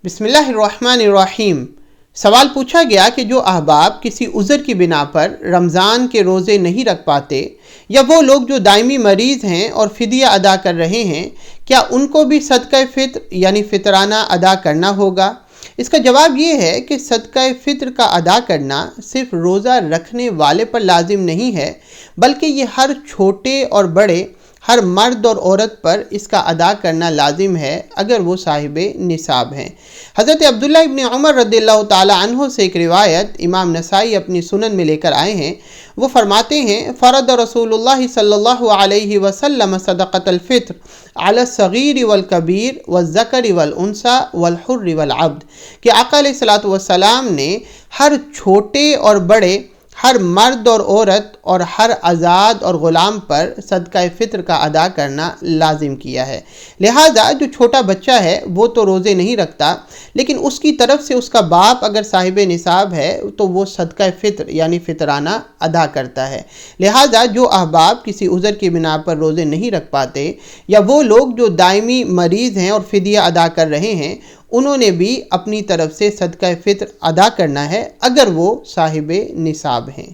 بسم اللہ الرحمن الرحیم۔ سوال پوچھا گیا کہ جو احباب کسی عذر کی بنا پر رمضان کے روزے نہیں رکھ پاتے یا وہ لوگ جو دائمی مریض ہیں اور فدیہ ادا کر رہے ہیں، کیا ان کو بھی صدقہ فطر یعنی فطرانہ ادا کرنا ہوگا؟ اس کا جواب یہ ہے کہ صدقہ فطر کا ادا کرنا صرف روزہ رکھنے والے پر لازم نہیں ہے، بلکہ یہ ہر چھوٹے اور بڑے، ہر مرد اور عورت پر اس کا ادا کرنا لازم ہے اگر وہ صاحب نصاب ہیں۔ حضرت عبداللہ ابن عمر رضی اللہ تعالی عنہ سے ایک روایت امام نسائی اپنی سنن میں لے کر آئے ہیں۔ وہ فرماتے ہیں، فرض رسول اللہ صلی اللہ علیہ وسلم صدقۃ الفطر علی الصغیر والکبیر والذکر والانثی والحر والعبد، کہ آقا علیہ الصلوۃ والسلام نے ہر چھوٹے اور بڑے، ہر مرد اور عورت اور ہر آزاد اور غلام پر صدقہ فطر کا ادا کرنا لازم کیا ہے۔ لہٰذا جو چھوٹا بچہ ہے وہ تو روزے نہیں رکھتا، لیکن اس کی طرف سے اس کا باپ اگر صاحب نصاب ہے تو وہ صدقہ فطر یعنی فطرانہ ادا کرتا ہے۔ لہٰذا جو احباب کسی عذر کی بنا پر روزے نہیں رکھ پاتے یا وہ لوگ جو دائمی مریض ہیں اور فدیہ ادا کر رہے ہیں، انہوں نے بھی اپنی طرف سے صدقہ فطر ادا کرنا ہے اگر وہ صاحب نصاب ہیں۔